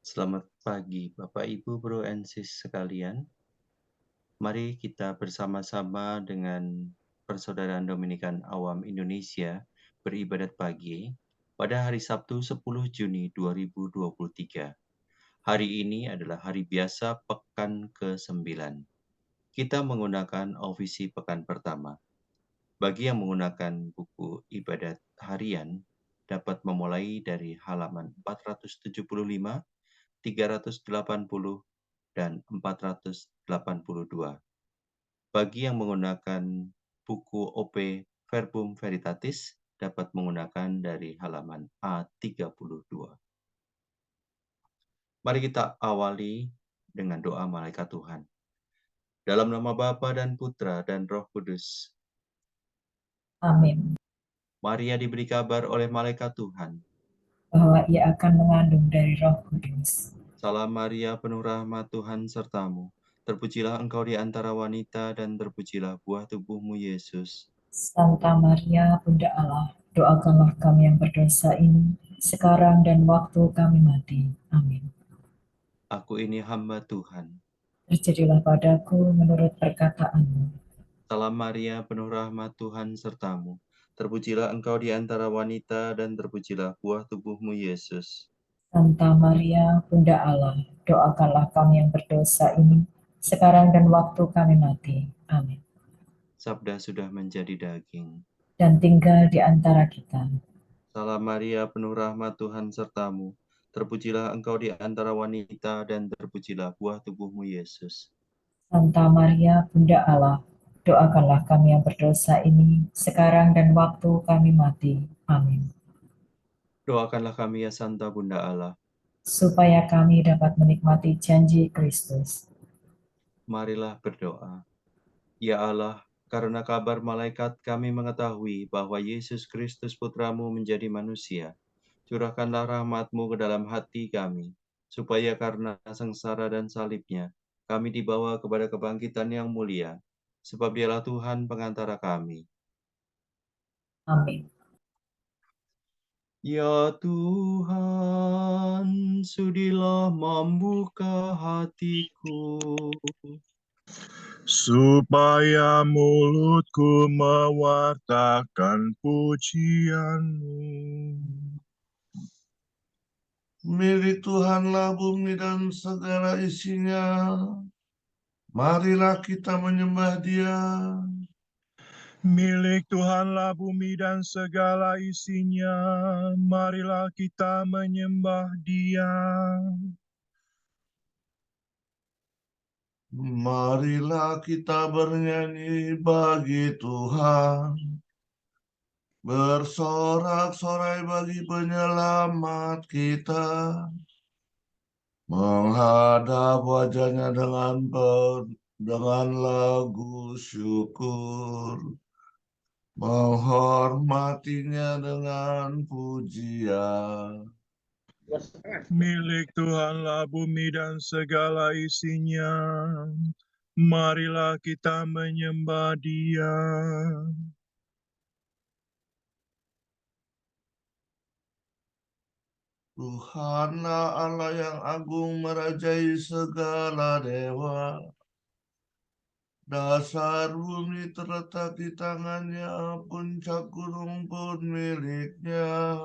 Selamat pagi, Bapak, Ibu, Bro, and Sis sekalian. Mari kita bersama-sama dengan Persaudaraan Dominikan Awam Indonesia beribadat pagi pada hari Sabtu 10 Juni 2023. Hari ini adalah hari biasa pekan ke-9. Kita menggunakan ofisi pekan pertama. Bagi yang menggunakan buku ibadat harian, dapat memulai dari halaman 475, 380, dan 482. Bagi yang menggunakan buku OP Verbum Veritatis, dapat menggunakan dari halaman A32. Mari kita awali dengan doa malaikat Tuhan. Dalam nama Bapa dan Putra dan Roh Kudus. Amin. Maria diberi kabar oleh malaikat Tuhan bahwa ia akan mengandung dari Roh Kudus. Salam Maria, penuh rahmat, Tuhan sertamu. Terpujilah engkau di antara wanita dan terpujilah buah tubuhmu, Yesus. Santa Maria, Bunda Allah, doakanlah kami yang berdosa ini, sekarang dan waktu kami mati. Amin. Aku ini hamba Tuhan. Terjadilah padaku menurut perkataanmu. Salam Maria, penuh rahmat, Tuhan sertamu. Terpujilah engkau di antara wanita dan terpujilah buah tubuhmu, Yesus. Santa Maria, Bunda Allah, doakanlah kami yang berdosa ini, sekarang dan waktu kami mati. Amin. Sabda sudah menjadi daging dan tinggal di antara kita. Salam Maria, penuh rahmat, Tuhan sertamu. Terpujilah engkau di antara wanita dan terpujilah buah tubuhmu, Yesus. Santa Maria, Bunda Allah, doakanlah kami yang berdosa ini, sekarang dan waktu kami mati. Amin. Doakanlah kami ya Santa Bunda Allah, supaya kami dapat menikmati janji Kristus. Marilah berdoa. Ya Allah, karena kabar malaikat kami mengetahui bahwa Yesus Kristus Putramu menjadi manusia. Curahkanlah rahmat-Mu ke dalam hati kami, supaya karena sengsara dan salibnya, kami dibawa kepada kebangkitan yang mulia, sebab Dialah Tuhan pengantara kami. Amin. Ya Tuhan, sudilah membuka hatiku, supaya mulutku mewartakan pujian-Mu. Milik Tuhanlah bumi dan segala isinya. Marilah kita menyembah Dia. Milik Tuhanlah bumi dan segala isinya, marilah kita menyembah Dia. Marilah kita bernyanyi bagi Tuhan, bersorak-sorai bagi penyelamat kita, menghadap wajahnya dengan lagu syukur, menghormatinya dengan pujian. Milik Tuhanlah bumi dan segala isinya, marilah kita menyembah Dia. Tuhanlah Allah yang agung merajai segala dewa. Dasar bumi terletak di tangannya, puncak gunung pun miliknya.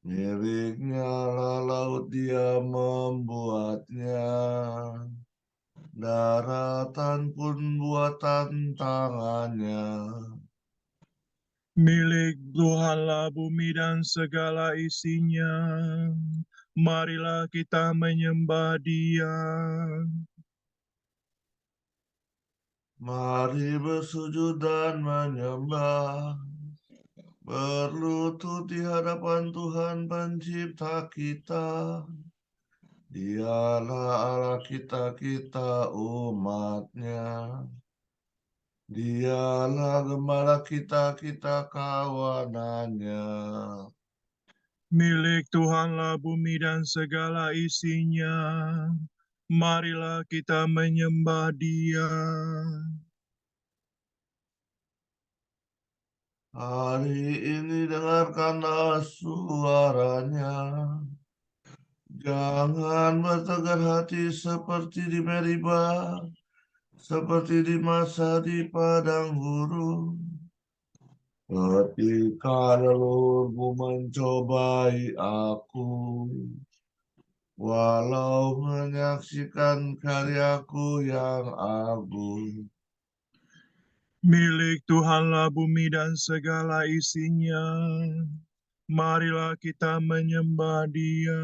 Miliknya lah laut, Dia membuatnya. Daratan pun buatan tangannya. Milik Tuhanlah bumi dan segala isinya, marilah kita menyembah Dia. Mari bersujud dan menyembah, berlutut di hadapan Tuhan pencipta kita. Dialah Allah kita umatnya. Dialah gembala kita kawanannya. Milik Tuhanlah bumi dan segala isinya, marilah kita menyembah Dia. Hari ini dengarkanlah suaranya. Jangan bertegar hati seperti di Meriba, seperti di masa di padang gurun. Ketika leluhurmu mencobai aku, walau menyaksikan karyaku yang agung. Milik Tuhanlah bumi dan segala isinya. Marilah kita menyembah Dia.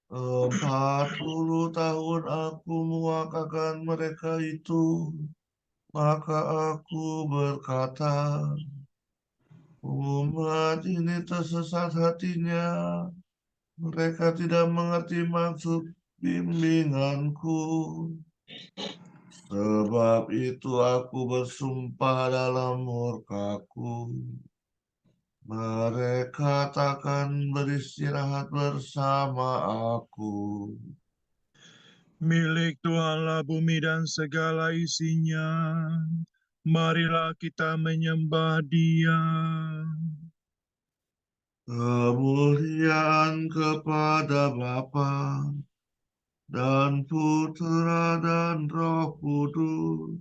40 tahun aku mewakilkan mereka itu, maka aku berkata, umat ini tersesat hatinya, mereka tidak mengerti maksud bimbinganku. Sebab itu aku bersumpah dalam murkaku, mereka takkan beristirahat bersama aku. Milik Tuhanlah bumi dan segala isinya. Marilah kita menyembah Dia. Kemuliaan kepada Bapa dan Putera dan Roh Kudus,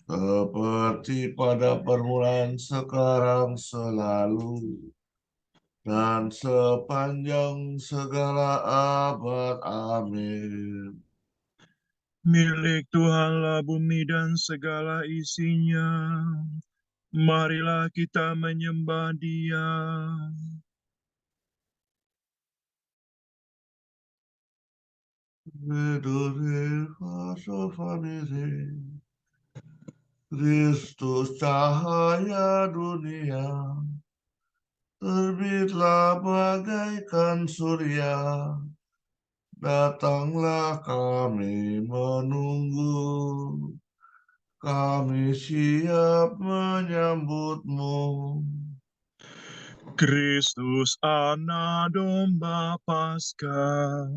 seperti pada permulaan, sekarang, selalu, dan sepanjang segala abad. Amin. Milik Tuhanlah bumi dan segala isinya. Marilah kita menyembah Dia. Vedere faso famire, Kristus cahaya dunia, terbitlah bagaikan surya, datanglah kami menunggu, kami siap menyambutmu. Kristus anak domba Paskah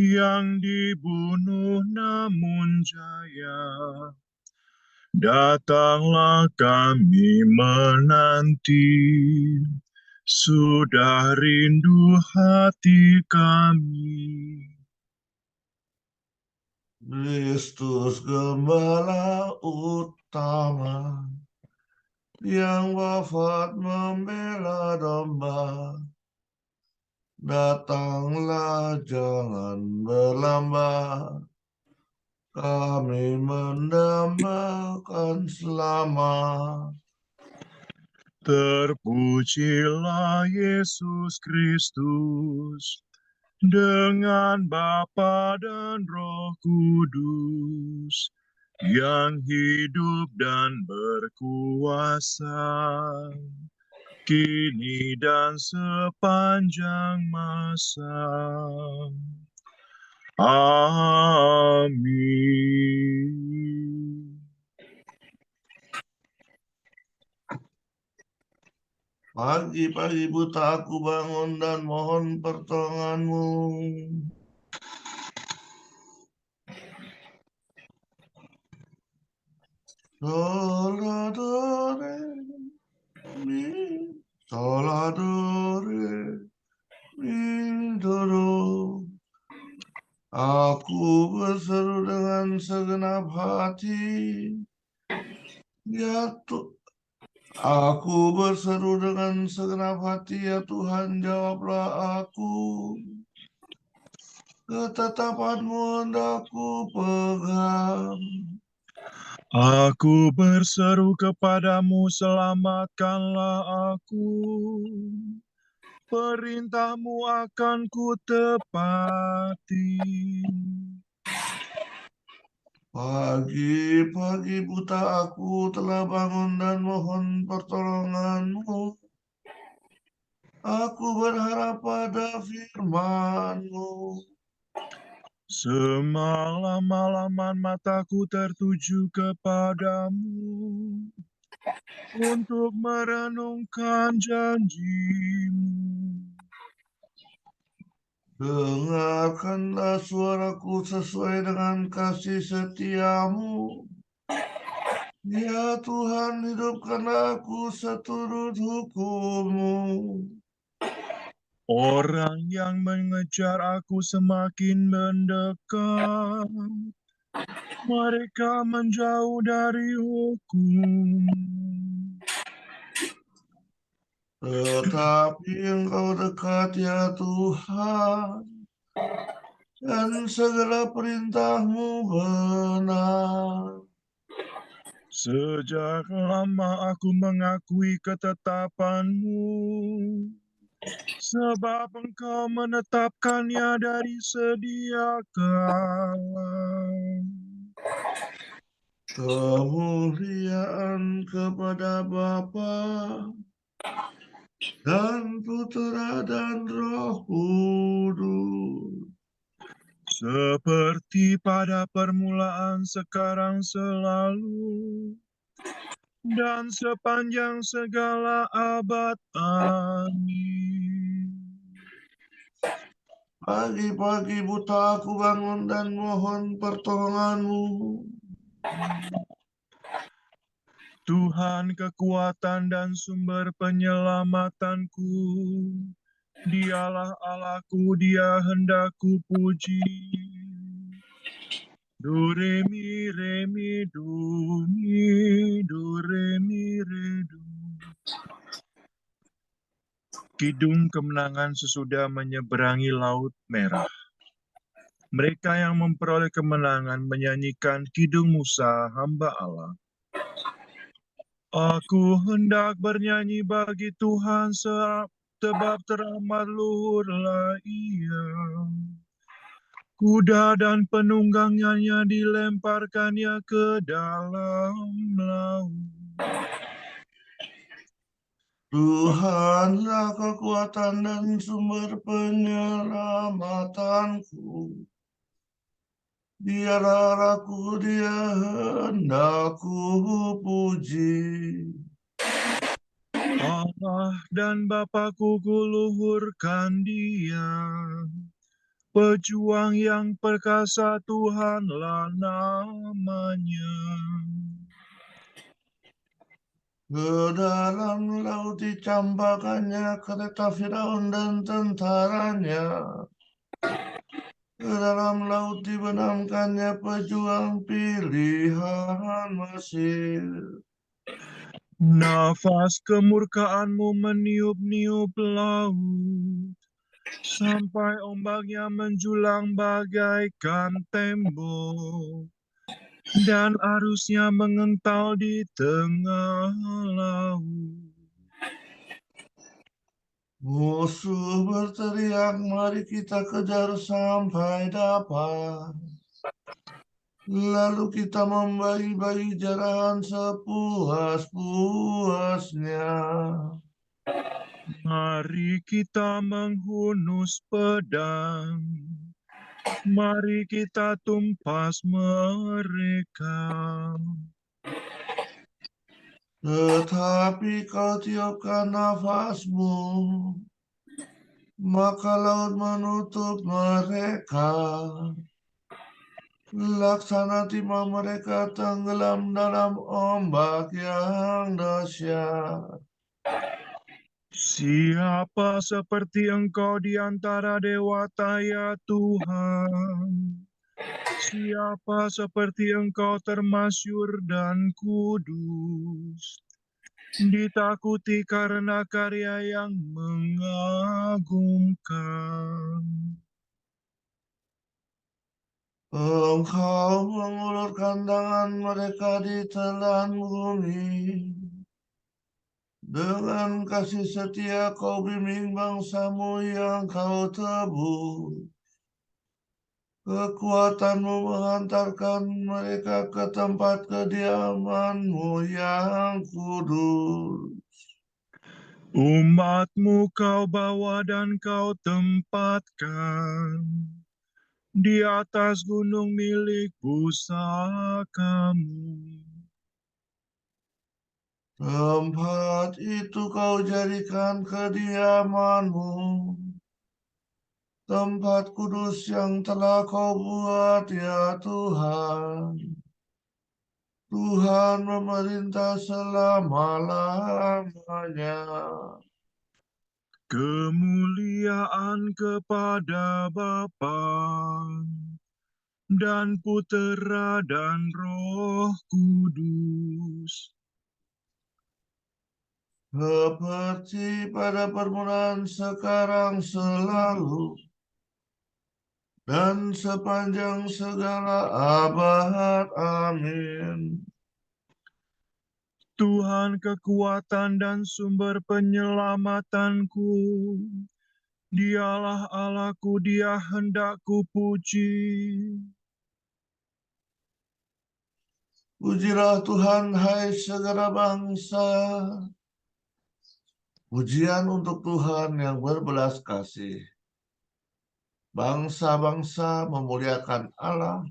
yang dibunuh namun jaya. Datanglah kami menanti, sudah rindu hati kami. Kristus gembala utama, yang wafat membela domba, datanglah jangan berlambat, kami mendambakan selamat. Terpujilah Yesus Kristus dengan Bapa dan Roh Kudus, yang hidup dan berkuasa kini dan sepanjang masa. Amin. Pagi-pagi buta aku bangun dan mohon pertolonganmu. Soladore mi, soladore mi doro. Aku berseru dengan segenap hati, ya aku berseru dengan segenap hati, ya Tuhan, jawablah aku. Ketetapanmu hendak ku pegang. Aku berseru kepadamu, selamatkanlah aku. Perintahmu akan ku tepati. Pagi-pagi buta aku telah bangun dan mohon pertolonganmu. Aku berharap pada firman-Mu. Semalam-malaman mataku tertuju kepadamu untuk merenungkan janji-Mu. Dengarkanlah suaraku sesuai dengan kasih setia-Mu. Ya Tuhan, hidupkanlah aku seturut hukum-Mu. Orang yang mengejar aku semakin mendekat. Mereka menjauh dari hukum. Tetapi Engkau dekat ya Tuhan, dan segala perintah-Mu benar. Sejak lama aku mengakui ketetapan-Mu, sebab Engkau menetapkannya dari sedia kala. Kemuliaan kepada Bapa dan Putera dan Roh Kudus, Seperti pada permulaan, sekarang, selalu, dan sepanjang segala abad. Amin. pagi-pagi buta aku bangun dan mohon pertolongan-Mu. Tuhan kekuatan dan sumber penyelamatanku, Dialah Allahku, Dia hendak ku puji. Do re mi re mi do mi do re mi re do. Kidung kemenangan sesudah menyeberangi Laut Merah. Mereka yang memperoleh kemenangan menyanyikan kidung Musa, hamba Allah. Aku hendak bernyanyi bagi Tuhan sebab teramat luhurlah Ia. Kuda dan penunggangnya dilemparkannya ke dalam laut. Tuhanlah kekuatan dan sumber penyelamatanku. Dialah aku, Dia hendak ku puji. Allah dan Bapakku, kuluhurkan Dia. Pejuang yang perkasa, Tuhanlah namanya. Ke dalam laut dicampakkannya kereta Firaun dan tentaranya. Ke dalam laut dibenamkannya pejuang pilihan Mesir. Nafas kemurkaanmu meniup-niup laut, sampai ombaknya menjulang bagaikan tembok, dan arusnya mengental di tengah laut. Musuh berteriak, mari kita kejar sampai dapat. Lalu kita membagi-bagi jarahan sepuas-puasnya. Mari kita menghunus pedang, mari kita tumpas mereka. Tetapi kau tiupkan nafasmu, maka laut menutup mereka. Laksana timah mereka tenggelam dalam ombak yang dahsyat. Siapa seperti Engkau di antara dewata, ya Tuhan? Siapa seperti Engkau termasyur dan kudus, ditakuti karena karya yang mengagumkan. Engkau mengulurkan tangan mereka di telan bumi. Dengan kasih setia kau bimbing bangsamu yang kau tebus. Kekuatanmu menghantarkan mereka ke tempat kediamanmu yang kudus. Umatmu kau bawa dan kau tempatkan di atas gunung milik pusakamu. Tempat itu kau jadikan kediamanmu, tempat kudus yang telah kau buat ya Tuhan. Tuhan memerintah selama-lamanya. Kemuliaan kepada Bapa dan Putera dan Roh Kudus, seperti pada permulaan, sekarang, selalu, dan sepanjang segala abad. Amin. Tuhan kekuatan dan sumber penyelamatanku, Dialah Allahku, Dia hendak kupuji. Pujilah Tuhan, hai segala bangsa. Pujian untuk Tuhan yang berbelas kasih. Bangsa-bangsa memuliakan Allah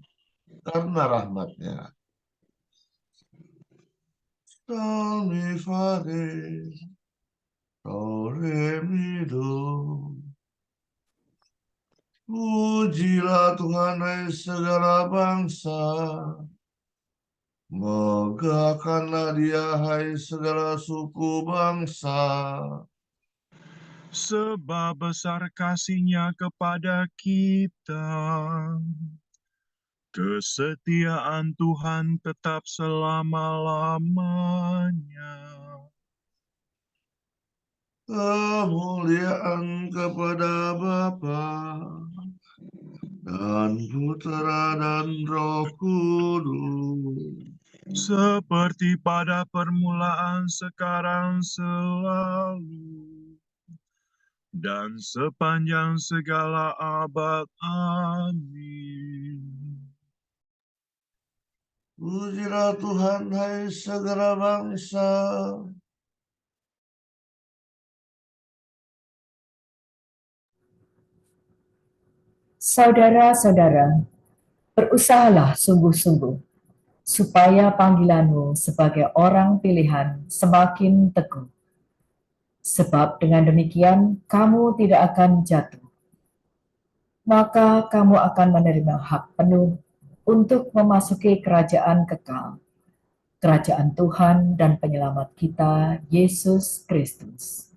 karena rahmat-Nya. Salmi fare, re mi do. Pujilah Tuhan, hai segala bangsa. Megahkanlah Dia, hai segala suku bangsa. Sebab besar kasih-Nya kepada kita. Kesetiaan Tuhan tetap selama-lamanya. Kemuliaan kepada Bapa dan Putera dan Roh Kudus, Seperti pada permulaan, sekarang, selalu, dan sepanjang segala abad. Amin. pujilah Tuhan, hai segala bangsa. Saudara-saudara, berusahalah sungguh-sungguh supaya panggilanmu sebagai orang pilihan semakin teguh. Sebab dengan demikian kamu tidak akan jatuh. Maka kamu akan menerima hak penuh untuk memasuki kerajaan kekal, kerajaan Tuhan dan Penyelamat kita, Yesus Kristus.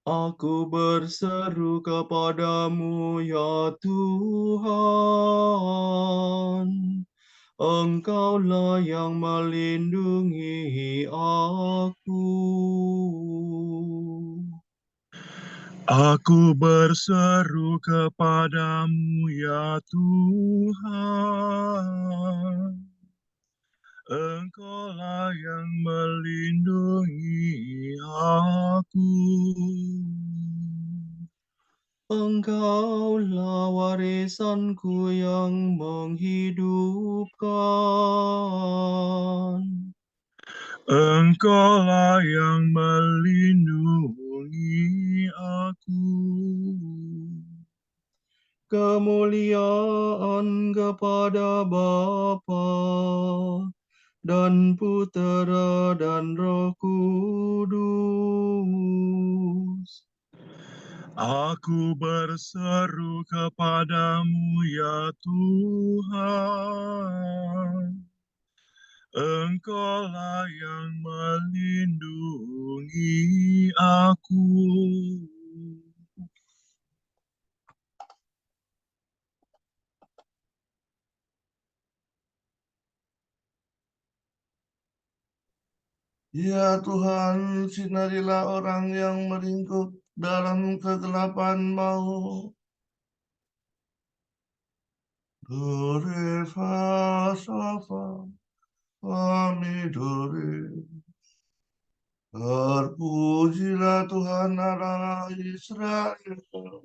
Aku berseru kepadamu, ya Tuhan. Engkaulah yang melindungi aku. Aku berseru kepadamu, ya Tuhan. Engkaulah yang melindungi aku. Engkaulah warisanku yang menghidupkan. Engkaulah yang melindungi aku. Kemuliaan kepada Bapa dan Putera dan Roh Kudus. Aku berseru kepadamu, ya Tuhan. Engkaulah yang melindungi aku. Ya Tuhan, sinarilah orang yang meringkuk dalam kegelapan maut. Dore fa sol fa, mi dore. Terpujilah Tuhan Allah Israel,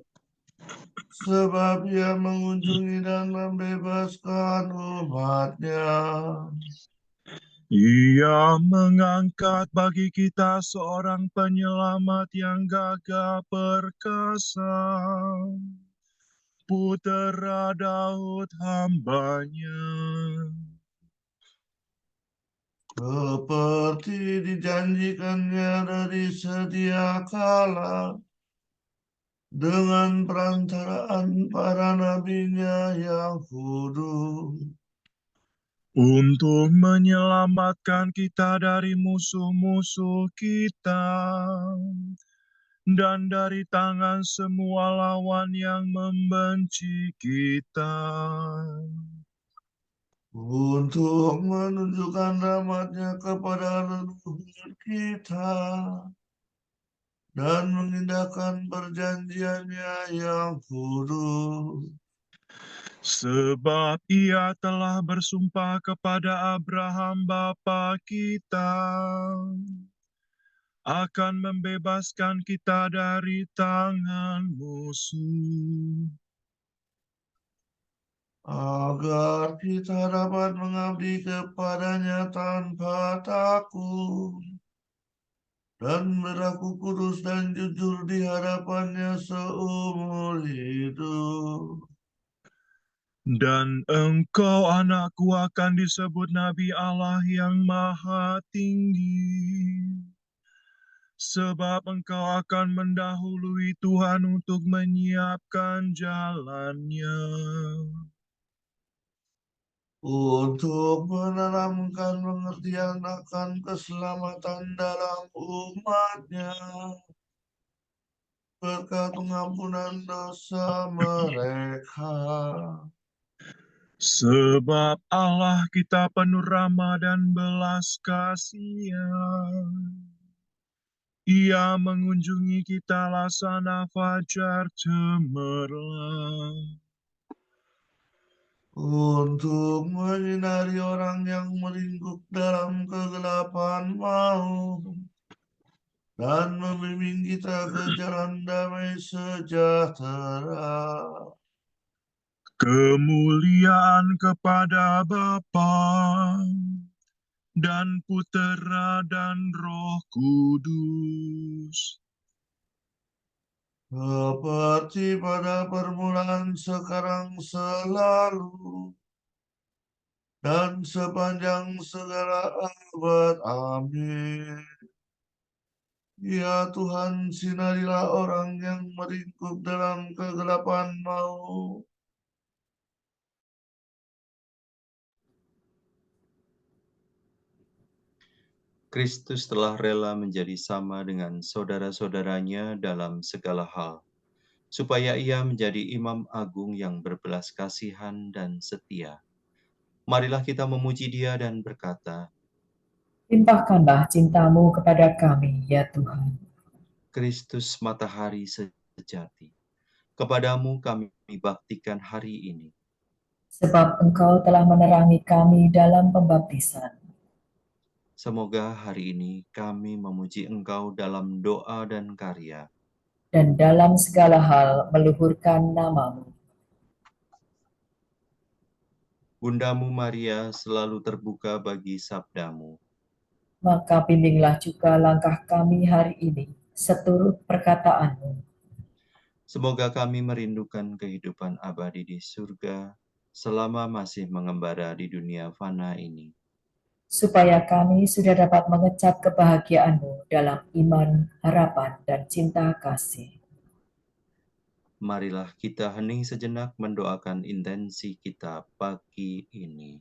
sebab Ia mengunjungi dan membebaskan umat-Nya. Ia mengangkat bagi kita seorang penyelamat yang gagah perkasa, Putera Daud hamba-Nya. seperti dijanjikannya dari sedia kala dengan perantaraan para nabinya yang kudus, untuk menyelamatkan kita dari musuh-musuh kita dan dari tangan semua lawan yang membenci kita, untuk menunjukkan rahmat-Nya kepada leluhur kita dan mengindahkan perjanjian-Nya yang kudus. sebab Ia telah bersumpah kepada Abraham bapa kita akan membebaskan kita dari tangan musuh, agar kita dapat mengabdi kepada-Nya tanpa takut dan berlaku kudus dan jujur di hadapan-Nya seumur hidup. dan engkau anakku akan disebut Nabi Allah yang Maha Tinggi, sebab engkau akan mendahului Tuhan untuk menyiapkan jalannya, Untuk menanamkan pengertian akan keselamatan dalam umat-Nya, berkat pengampunan dosa mereka. sebab Allah kita penuh rahmat dan belas kasihan. Ia mengunjungi kita laksana fajar cemerlang, Untuk menyinari orang yang meringkuk dalam kegelapan maut, dan membimbing kita ke jalan damai sejahtera. kemuliaan kepada Bapa dan Putera dan Roh Kudus, Seperti pada permulaan, sekarang, selalu, dan sepanjang segala abad. Amin. Ya Tuhan, sinarilah orang yang meringkuk dalam kegelapan maut, Kristus telah rela menjadi sama dengan saudara-saudaranya dalam segala hal, supaya ia menjadi imam agung yang berbelas kasihan dan setia. Marilah kita memuji Dia dan berkata, Limpahkanlah cinta-Mu kepada kami, ya Tuhan. Kristus matahari sejati, kepadamu kami baktikan hari ini. Sebab Engkau telah menerangi kami dalam pembaptisan. Semoga hari ini kami memuji Engkau dalam doa dan karya, Dan dalam segala hal meluhurkan nama-Mu. Bundamu Maria selalu terbuka bagi sabdamu. Maka bimbinglah juga langkah kami hari ini, seturut perkataan-Mu. Semoga kami merindukan kehidupan abadi di surga selama masih mengembara di dunia fana ini. Supaya kami sudah dapat mengecap kebahagiaan-Mu dalam iman, harapan, dan cinta kasih. Marilah kita hening sejenak mendoakan intensi kita pagi ini.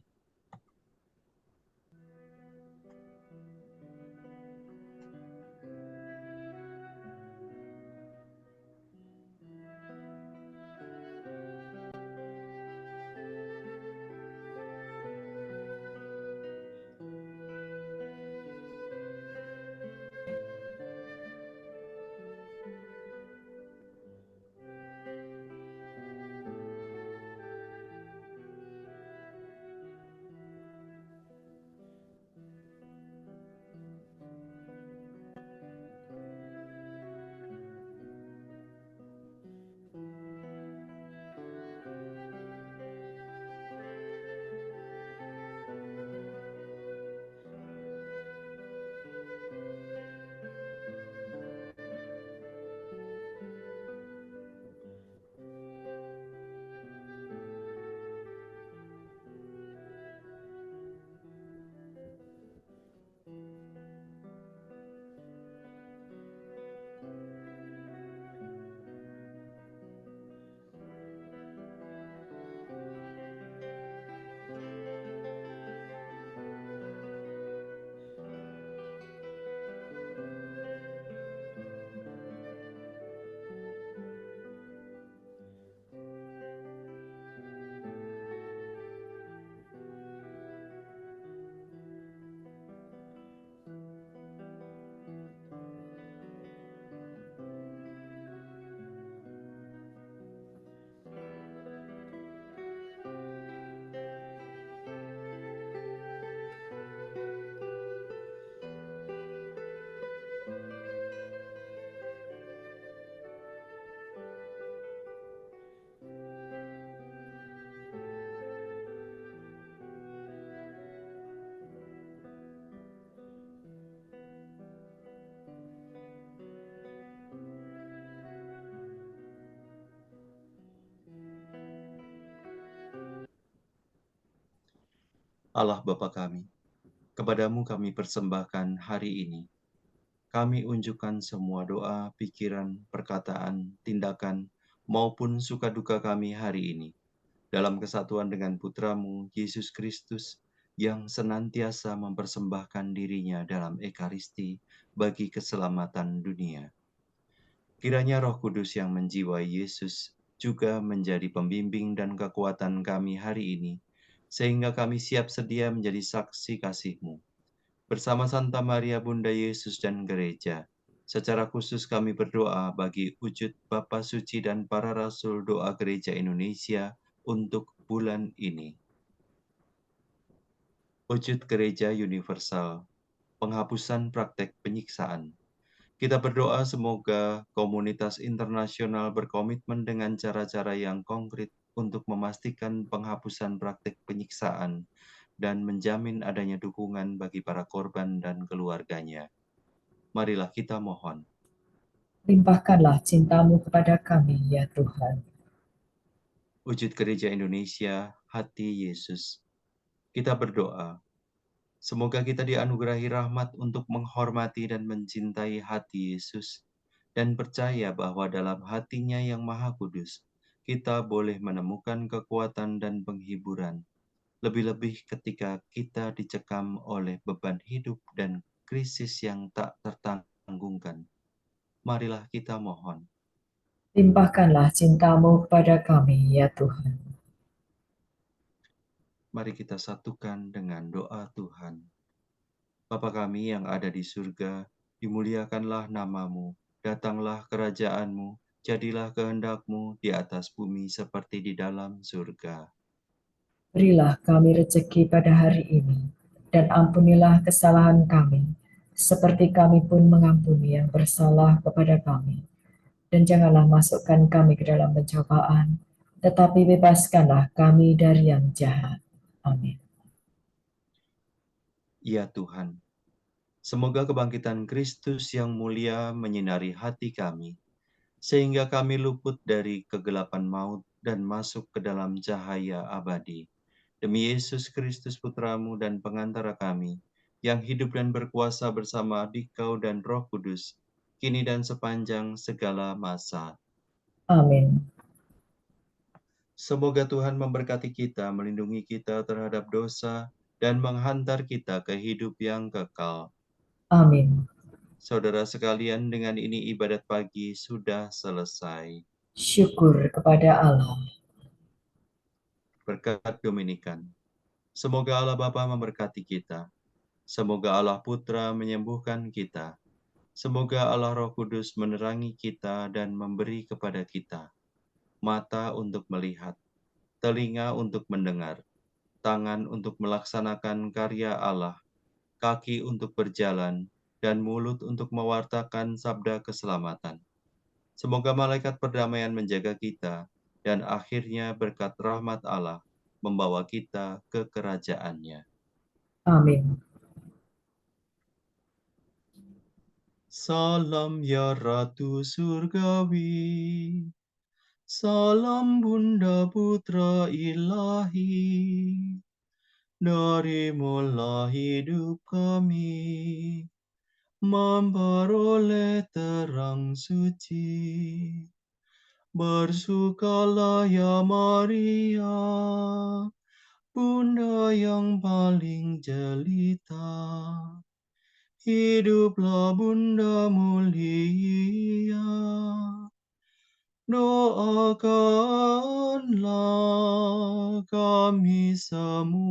Allah Bapa kami, kepadamu kami persembahkan hari ini. Kami unjukkan semua doa, pikiran, perkataan, tindakan, maupun suka duka kami hari ini, dalam kesatuan dengan Putramu, Yesus Kristus, yang senantiasa mempersembahkan dirinya dalam Ekaristi bagi keselamatan dunia. Kiranya Roh Kudus yang menjiwai Yesus juga menjadi pembimbing dan kekuatan kami hari ini, sehingga kami siap sedia menjadi saksi kasih-Mu. Bersama Santa Maria Bunda Yesus dan Gereja, secara khusus kami berdoa bagi wujud Bapa Suci dan para Rasul Doa Gereja Indonesia untuk bulan ini. Wujud Gereja Universal, penghapusan praktek penyiksaan. Kita berdoa semoga komunitas internasional berkomitmen dengan cara-cara yang konkret untuk memastikan penghapusan praktik penyiksaan dan menjamin adanya dukungan bagi para korban dan keluarganya. Marilah kita mohon. Limpahkanlah cinta-Mu kepada kami, ya Tuhan. Wujud Gereja Indonesia, hati Yesus. Kita berdoa, semoga kita dianugerahi rahmat untuk menghormati dan mencintai hati Yesus, dan percaya bahwa dalam hatinya yang maha kudus, kita boleh menemukan kekuatan dan penghiburan, lebih-lebih ketika kita dicekam oleh beban hidup dan krisis yang tak tertanggungkan. Marilah kita mohon. Limpahkanlah cinta-Mu kepada kami, ya Tuhan. Mari kita satukan dengan doa Tuhan. Bapa kami yang ada di surga, dimuliakanlah nama-Mu, datanglah kerajaan-Mu, jadilah kehendak-Mu di atas bumi seperti di dalam surga. Berilah kami rezeki pada hari ini, dan ampunilah kesalahan kami, seperti kami pun mengampuni yang bersalah kepada kami. Dan janganlah masukkan kami ke dalam pencobaan, tetapi bebaskanlah kami dari yang jahat. Amin. Ya Tuhan, semoga kebangkitan Kristus yang mulia menyinari hati kami, sehingga kami luput dari kegelapan maut dan masuk ke dalam cahaya abadi. Demi Yesus Kristus Putramu dan pengantara kami, yang hidup dan berkuasa bersama Dikau dan Roh Kudus, kini dan sepanjang segala masa. Amin. Semoga Tuhan memberkati kita, melindungi kita terhadap dosa, dan menghantar kita ke hidup yang kekal. Amin. Saudara sekalian, dengan ini ibadat pagi sudah selesai. Syukur kepada Allah. Berkat Dominikan. Semoga Allah Bapa memberkati kita. Semoga Allah Putra menyembuhkan kita. Semoga Allah Roh Kudus menerangi kita dan memberi kepada kita mata untuk melihat, telinga untuk mendengar, tangan untuk melaksanakan karya Allah, kaki untuk berjalan, dan mulut untuk mewartakan sabda keselamatan. Semoga malaikat perdamaian menjaga kita, dan akhirnya berkat rahmat Allah membawa kita ke kerajaannya. Amin. Salam ya Ratu Surgawi, salam Bunda Putra Ilahi, darimulah hidup kami, memperoleh terang suci. Bersukalah ya Maria, Bunda yang paling jelita. Hiduplah Bunda mulia, doakanlah kami semua.